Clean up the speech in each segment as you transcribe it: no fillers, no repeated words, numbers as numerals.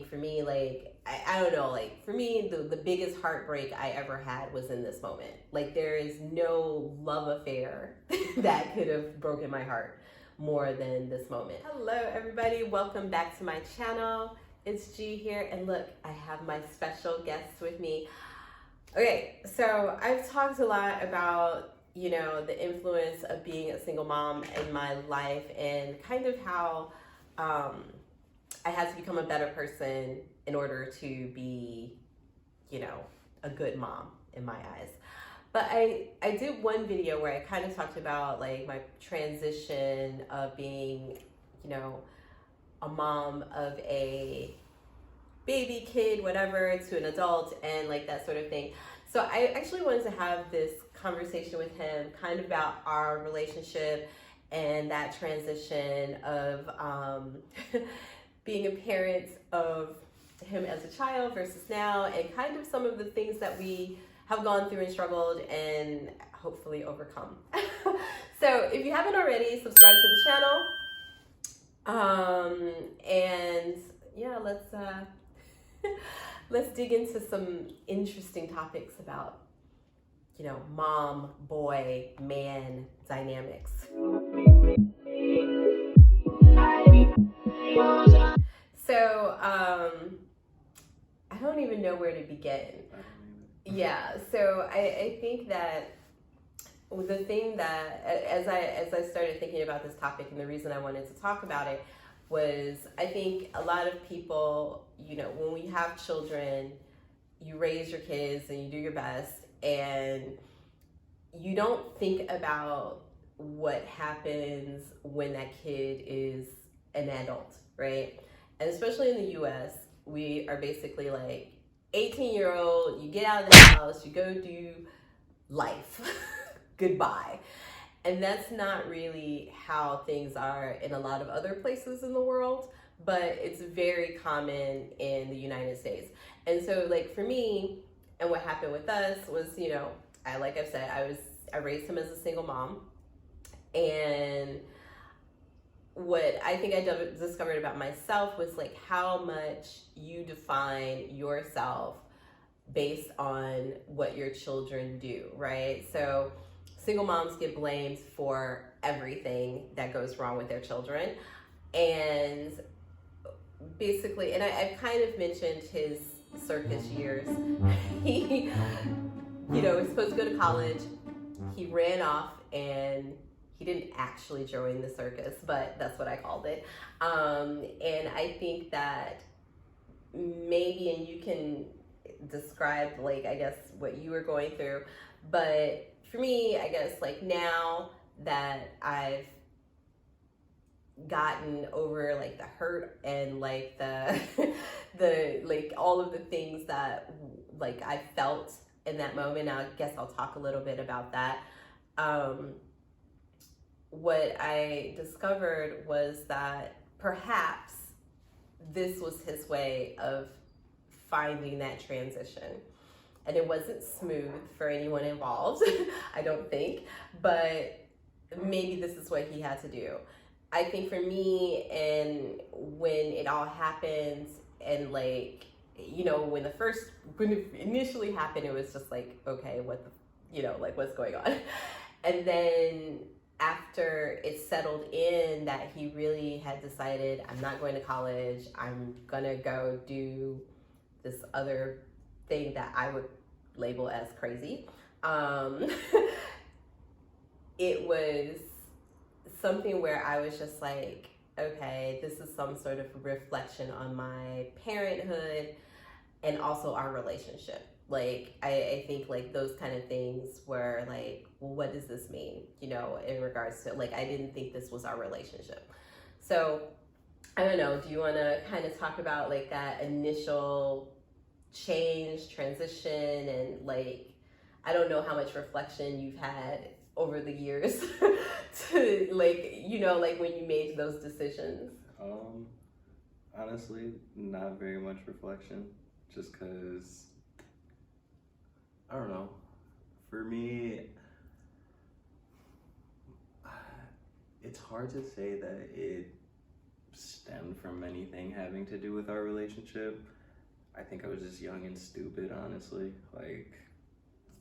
for me, like, I don't know, like, for me, the biggest heartbreak I ever had was in this moment. Like, there is no love affair that could have broken my heart more than this moment. Hello, everybody. Welcome back to my channel. It's G here, and look, I have my special guest with me. Okay, so I've talked a lot about, you know, the influence of being a single mom in my life and kind of how I had to become a better person in order to be, you know, a good mom in my eyes. But I did one video where I kind of talked about like my transition of being, you know, a mom of a baby, kid, whatever, to an adult and like that sort of thing. So I actually wanted to have this conversation with him kind of about our relationship and that transition of being a parent of him as a child versus now, and kind of some of the things that we have gone through and struggled and hopefully overcome. So if you haven't already, subscribe to the channel. And yeah, let's dig into some interesting topics about, you know, mom, boy, man dynamics. So, I don't even know where to begin. Yeah, so I think that the thing that, as I started thinking about this topic, and the reason I wanted to talk about it was, I think a lot of people, you know, when we have children, you raise your kids and you do your best, and you don't think about what happens when that kid is an adult, right? And especially in the US, we are basically like 18-year-old, you get out of the house, you go do life, goodbye. And that's not really how things are in a lot of other places in the world, but it's very common in the United States. And so like for me, and what happened with us was, you know, like I've said, I raised him as a single mom. And what I think I discovered about myself was like how much you define yourself based on what your children do, right? So single moms get blamed for everything that goes wrong with their children. And basically, and I've kind of mentioned his circus years. He, you know, was supposed to go to college. He ran off, and he didn't actually join the circus, but that's what I called it. And I think that maybe, and you can describe, like, I guess what you were going through, but for me, I guess like now that I've gotten over like the hurt and like the like all of the things that like I felt in that moment, I guess I'll talk a little bit about that. What I discovered was that perhaps this was his way of finding that transition. And it wasn't smooth for anyone involved, I don't think, but maybe this is what he had to do. I think for me, and when it all happened, and like, you know, when it initially happened, it was just like, okay, what the, you know, like what's going on? And then after it settled in that he really had decided, I'm not going to college, I'm gonna go do this other thing that I would label as crazy. It was something where I was just like, okay, this is some sort of reflection on my parenthood and also our relationship. Like, I think like those kind of things were like, well, what does this mean? You know, in regards to like, I didn't think this was our relationship. So I don't know, do you want to kind of talk about like that initial change, transition, and like, I don't know how much reflection you've had over the years to like, you know, like when you made those decisions? Honestly, not very much reflection, just because, I don't know, for me, it's hard to say that it stemmed from anything having to do with our relationship. I think I was just young and stupid, honestly. Like,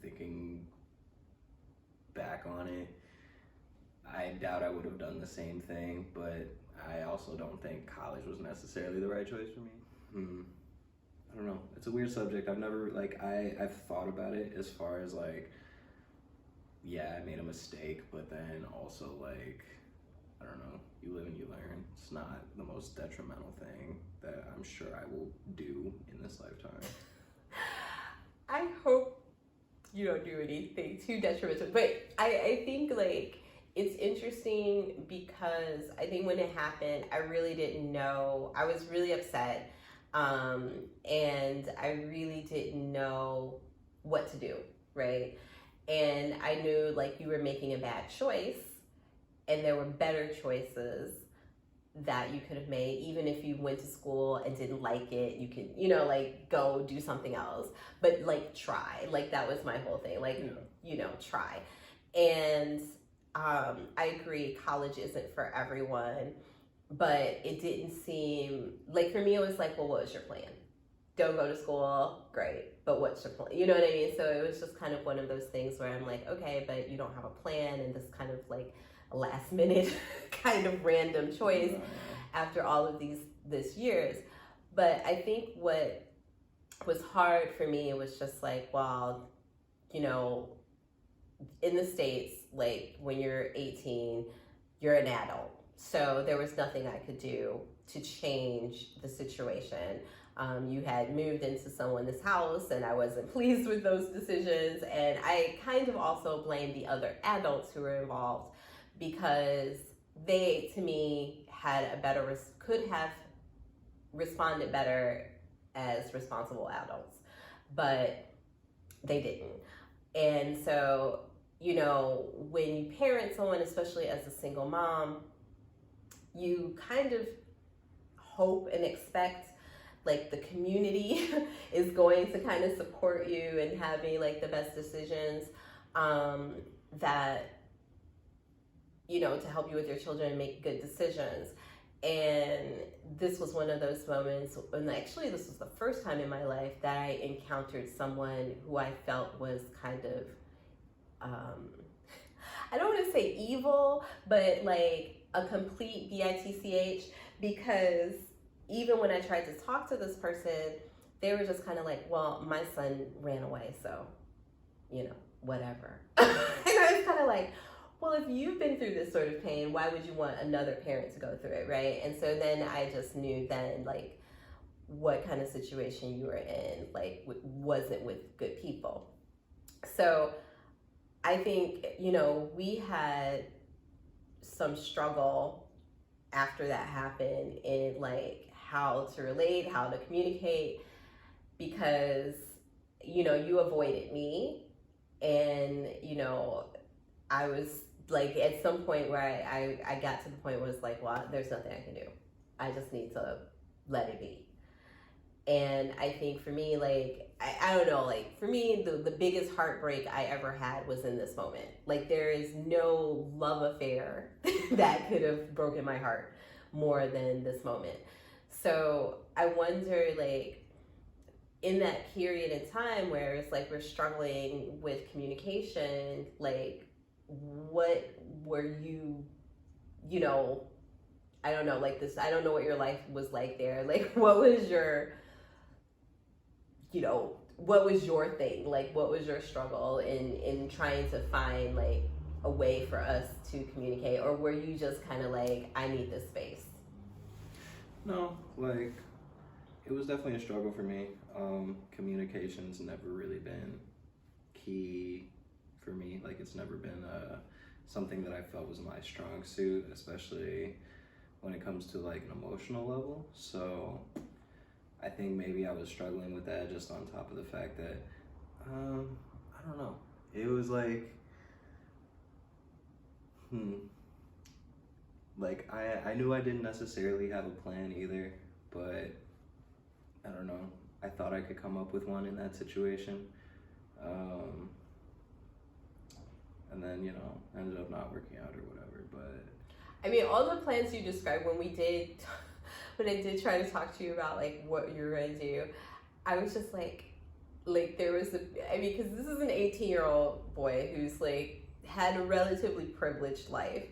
thinking back on it, I doubt I would have done the same thing, but I also don't think college was necessarily the right choice for me. I don't know. It's a weird subject. I've never, like, I've thought about it as far as, like, yeah, I made a mistake, but then also, like, I don't know, you live and you learn. It's not the most detrimental thing that I'm sure I will do in this lifetime. I hope you don't do anything too detrimental, but I think, like, it's interesting because I think when it happened, I really didn't know. I was really upset, and I really didn't know what to do, right? And I knew, like, you were making a bad choice, and there were better choices that you could have made. Even if you went to school and didn't like it, you could, you know, like, go do something else, but, like, try. Like, that was my whole thing, like, you know, try. And I agree, college isn't for everyone, but it didn't seem, like, for me, it was like, well, what was your plan? Don't go to school, great, but what's your plan? You know what I mean? So it was just kind of one of those things where I'm like, okay, but you don't have a plan, and this kind of, like, a last minute kind of random choice after all of this years. But I think what was hard for me was just like, well, you know, in the States, like, when you're 18, you're an adult. So there was nothing I could do to change the situation. You had moved into someone's house, and I wasn't pleased with those decisions. And I kind of also blamed the other adults who were involved, because they, to me, had a better, could have responded better as responsible adults, but they didn't. And so, you know, when you parent someone, especially as a single mom, you kind of hope and expect, like, the community is going to kind of support you and having, like, the best decisions that, you know, to help you with your children and make good decisions. And this was one of those moments, and actually this was the first time in my life that I encountered someone who I felt was kind of, I don't want to say evil, but, like, a complete bitch, because even when I tried to talk to this person, they were just kind of like, well, my son ran away, so, you know, whatever. And I was kind of like, well, if you've been through this sort of pain, why would you want another parent to go through it, right? And so then I just knew then, like, what kind of situation you were in, like, wasn't with good people. So I think, you know, we had some struggle after that happened in, like, how to relate, how to communicate, because, you know, you avoided me, and, you know, I was, like, at some point where I got to the point where it's like, well, there's nothing I can do. I just need to let it be. And I think for me, like, I don't know, like, for me, the biggest heartbreak I ever had was in this moment. Like, there is no love affair that could have broken my heart more than this moment. So I wonder, like, in that period in time where it's like we're struggling with communication, like, what were you, you know, I don't know, like, this, I don't know what your life was like there. Like, what was your, you know, what was your thing? Like, what was your struggle in trying to find, like, a way for us to communicate? Or were you just kind of like, I need this space? No, like, it was definitely a struggle for me. Communication's never really been key for me. Like, it's never been something that I felt was my strong suit, especially when it comes to, like, an emotional level. So I think maybe I was struggling with that, just on top of the fact that, I don't know. It was like, like, I knew I didn't necessarily have a plan either, but I don't know. I thought I could come up with one in that situation. And then, you know, ended up not working out or whatever, but I mean, all the plans you described when when I did try to talk to you about like what you're gonna do, I was just like there was I mean, because this is an 18-year-old boy who's like had a relatively privileged life,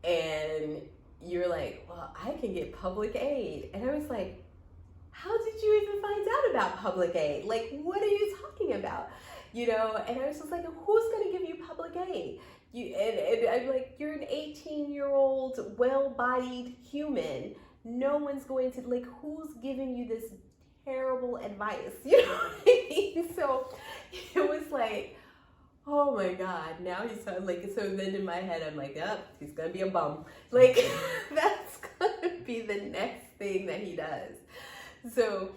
and you're like, well, I can get public aid, and I was like, how did you even find out about public aid? Like, what are you talking about? You know, and I was just like, who's going to give you public aid? And I'm like, you're an 18-year-old, well-bodied human. No one's going to, like, who's giving you this terrible advice? You know what I mean? So it was like, oh my God, now he's like, so then in my head, I'm like, yep, he's going to be a bum. Like, that's going to be the next thing that he does. So,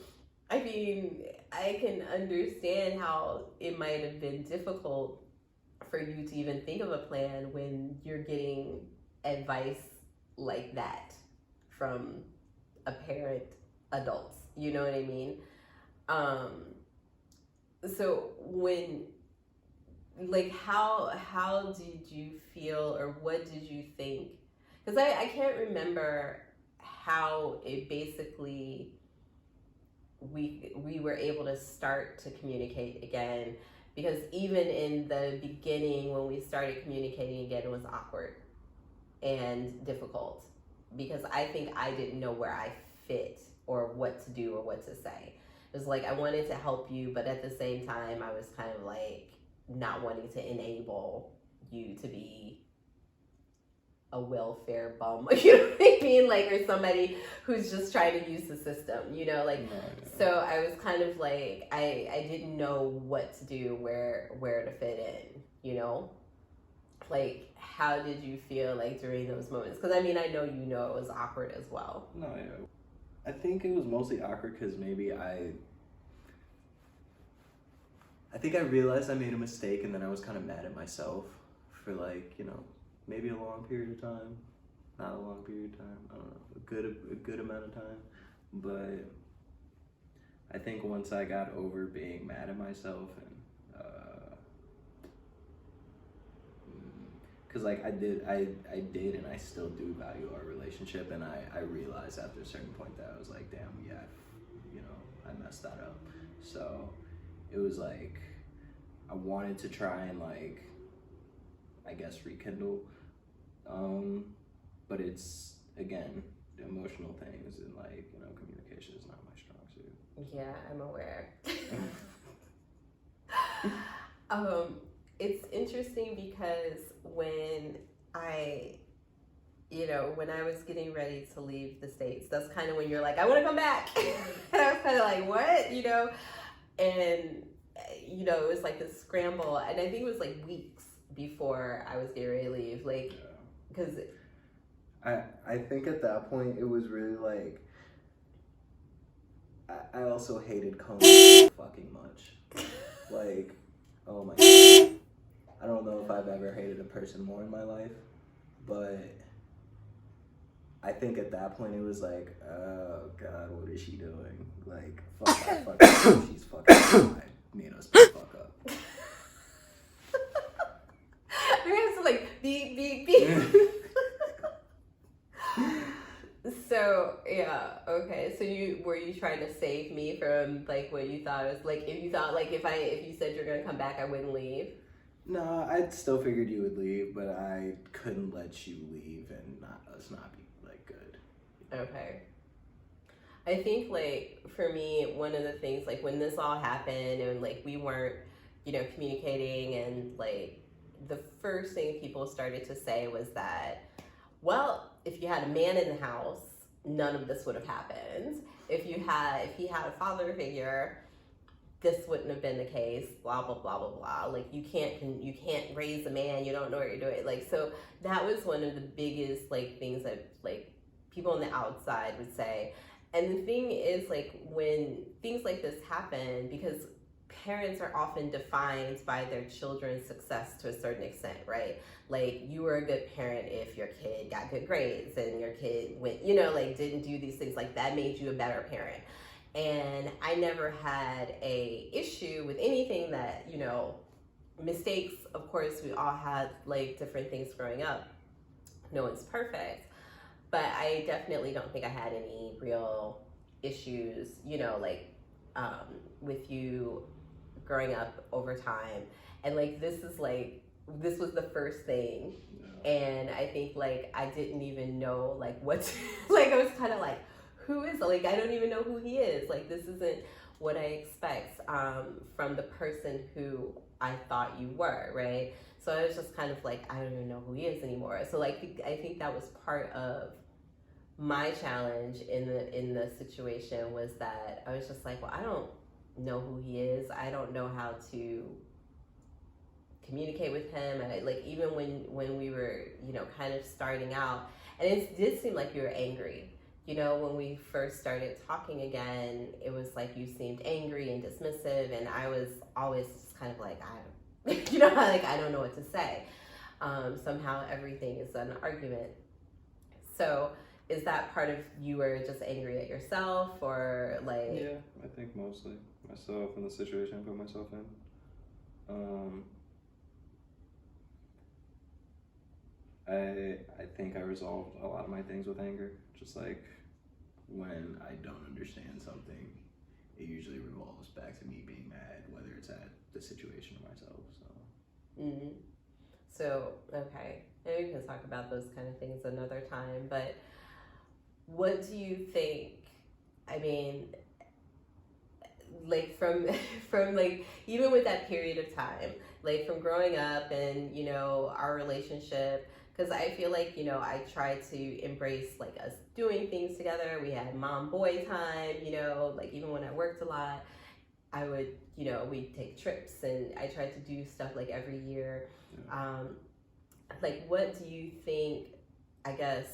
I mean, I can understand how it might have been difficult for you to even think of a plan when you're getting advice like that from a parent, adults, you know what I mean? So when, like, how did you feel, or what did you think? Because I can't remember how it basically, we were able to start to communicate again, because even in the beginning when we started communicating again, it was awkward and difficult, because I think I didn't know where I fit or what to do or what to say. It was like I wanted to help you, but at the same time I was kind of like not wanting to enable you to be a welfare bum, you know what I mean? Like, or somebody who's just trying to use the system, you know, like, so I was kind of like, I didn't know what to do, where to fit in, you know? Like, how did you feel like during those moments? Because I mean, I know it was awkward as well. No, yeah. I think it was mostly awkward because maybe I think I realized I made a mistake, and then I was kind of mad at myself for, like, you know, maybe a long period of time, not a long period of time, I don't know, a good amount of time. But I think once I got over being mad at myself, and because like I did and I still do value our relationship, and I realized after a certain point that I was like, damn, yeah, you know, I messed that up. So it was like I wanted to try and, like, I guess, rekindle, but it's, again, emotional things, and, like, you know, communication is not my strong suit. Yeah, I'm aware. It's interesting because when I was getting ready to leave the States, that's kind of when you're like, I want to come back. And I was kind of like, what? You know? And, you know, it was like this scramble. And I think it was like weeks before I was getting ready to leave. Like, because I think at that point it was really like, I also hated coming so fucking much. Like, oh my God. I don't know if I've ever hated a person more in my life, but I think at that point it was like, oh God, what is she doing? Like, fuck that, she's fucking made us fuck up. I have to, like, beep. So, yeah, okay. So were you trying to save me from, like, what you thought was, like, if you thought, like, if you said you're gonna come back, I wouldn't leave? No, I still figured you would leave, but I couldn't let you leave and us not be, like, good. Okay. I think, like, for me, one of the things, like, when this all happened and, like, we weren't, you know, communicating, and, like, the first thing people started to say was that, well, if you had a man in the house, none of this would have happened. If he had a father figure, this wouldn't have been the case, blah, blah, blah, blah, blah. Like, you can't raise a man, you don't know what you're doing. Like, so that was one of the biggest, like, things that, like, people on the outside would say. And the thing is, like, when things like this happen, because parents are often defined by their children's success to a certain extent, right? Like, you were a good parent if your kid got good grades and your kid went, you know, like, didn't do these things, like, that made you a better parent. And I never had a issue with anything that, you know, mistakes, of course, we all had, like, different things growing up. no one's perfect, but I definitely don't think I had any real issues, with you growing up over time. And like, this was the first thing. Yeah. And I think like, I didn't even know like what, like, I was kind of like, who is, like, I don't even know who he is. Like, this isn't what I expect from the person who I thought you were, right? So I was just kind of like, I don't even know who he is anymore. So like, I think that was part of my challenge in the situation, was that I was just like, well, I don't know who he is. I don't know how to communicate with him. And like, even when we were, kind of starting out, and it did seem like you were angry. When we first started talking again, it was like you seemed angry and dismissive, and I was always just kind of like, I don't know what to say. Somehow everything is an argument. So is that part of, you were just angry at yourself, or like? Yeah, I think mostly myself and the situation I put myself in. I think I resolved a lot of my things with anger. Just like, when I don't understand something, it usually revolves back to me being mad, whether it's at the situation or myself. So. Mm-hmm. So, okay, maybe we can talk about those kind of things another time. But what do you think? I mean, like, from like, even with that period of time, like from growing up and our relationship. Because I feel like, I tried to embrace like us doing things together. We had mom-boy time, like even when I worked a lot, I would, we'd take trips, and I tried to do stuff like every year. Yeah. Like, what do you think, I guess,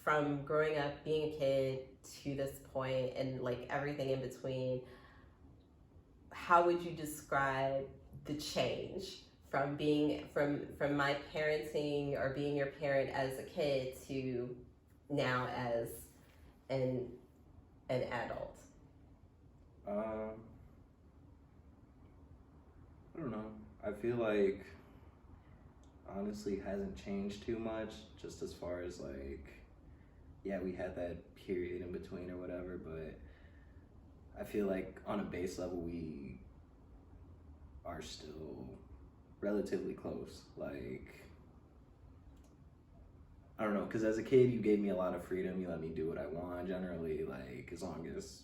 from growing up, being a kid to this point, and like everything in between, how would you describe the change from being from my parenting, or being your parent as a kid, to now as an adult? I don't know. I feel like, honestly, hasn't changed too much, just as far as like, yeah, we had that period in between or whatever, but I feel like on a base level we are still relatively close. Like, I don't know, because as a kid you gave me a lot of freedom. You let me do what I want generally, like, as long as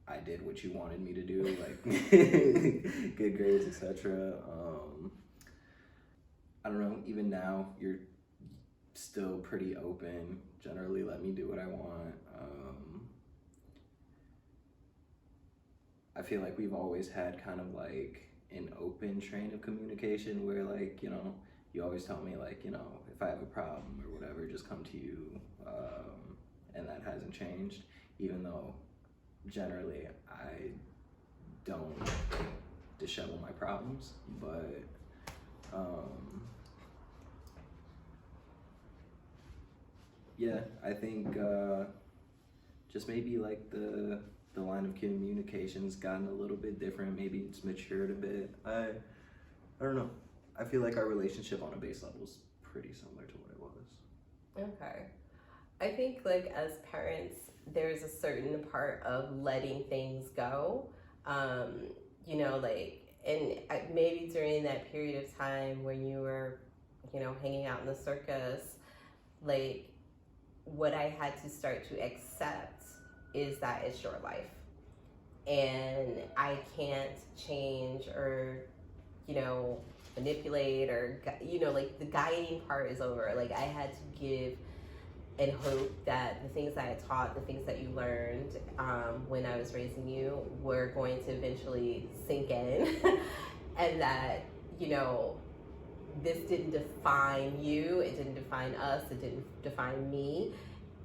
I did what you wanted me to do, like good grades, etc. I don't know, even now you're still pretty open, generally let me do what I want. I feel like we've always had kind of like an open train of communication where, like, you always tell me, like, if I have a problem or whatever, just come to you, and that hasn't changed, even though generally I don't dishevel my problems, but yeah, I think just maybe like the line of communication's gotten a little bit different. Maybe it's matured a bit. I don't know. I feel like our relationship on a base level is pretty similar to what it was. Okay. I think like as parents, there's a certain part of letting things go. Like, and maybe during that period of time when you were, hanging out in the circus, like, what I had to start to accept is that it's your life. And I can't change or, manipulate, or, like, the guiding part is over. Like, I had to give and hope that the things that I taught, the things that you learned when I was raising you, were going to eventually sink in. And that, this didn't define you, it didn't define us, it didn't define me,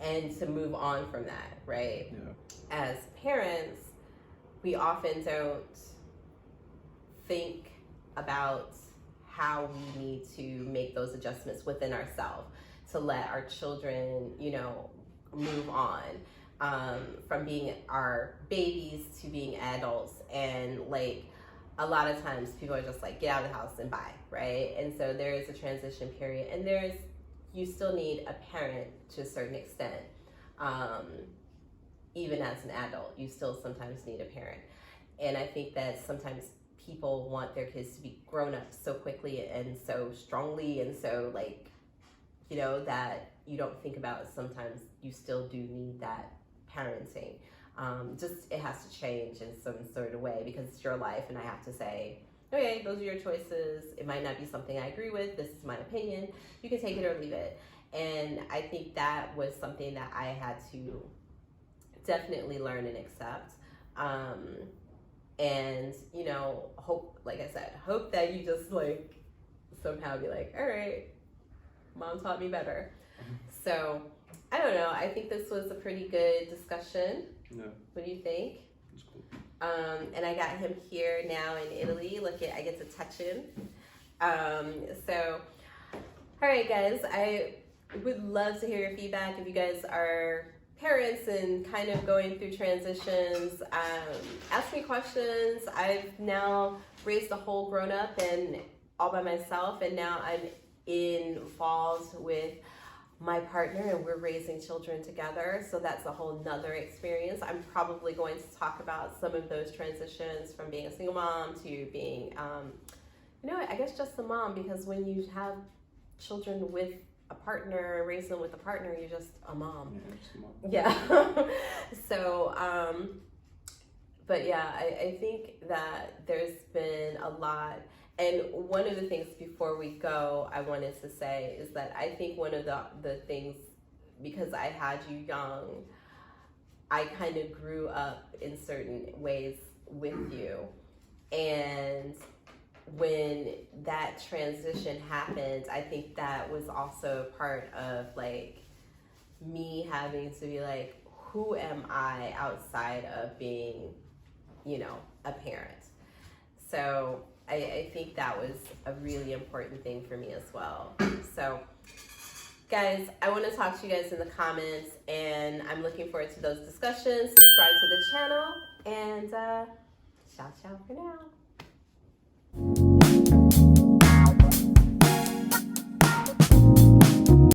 and to move on from that, right? Yeah. As parents, we often don't think about how we need to make those adjustments within ourselves to let our children, move on from being our babies to being adults. And like, a lot of times people are just like, get out of the house and buy, right? And so there is a transition period, and you still need a parent to a certain extent. Even as an adult, you still sometimes need a parent. And I think that sometimes people want their kids to be grown up so quickly and so strongly, and so like, that you don't think about sometimes you still do need that parenting. Just it has to change in some sort of way because it's your life, and I have to say, okay, those are your choices. It might not be something I agree with. This is my opinion. You can take it or leave it. And I think that was something that I had to definitely learn and accept. And hope, like I said, hope that you just like somehow be like, all right, mom taught me better. So I don't know. I think this was a pretty good discussion. Yeah. What do you think? It's cool. And I got him here now in Italy. I get to touch him. So, all right, guys. I would love to hear your feedback. If you guys are parents and kind of going through transitions, ask me questions. I've now raised a whole grown up and all by myself, and now I'm involved with my partner and we're raising children together, so that's a whole nother experience. I'm probably going to talk about some of those transitions from being a single mom to being I guess just a mom, because when you have children with a partner, raise them with a partner, you're just a mom. Yeah. So but yeah, I think that there's been a lot. And one of the things before we go, I wanted to say is that I think one of the things, because I had you young, I kind of grew up in certain ways with you. And when that transition happened, I think that was also part of like me having to be like, who am I outside of being, a parent? So I think that was a really important thing for me as well. So, guys, I want to talk to you guys in the comments, and I'm looking forward to those discussions. Subscribe to the channel, and ciao for now.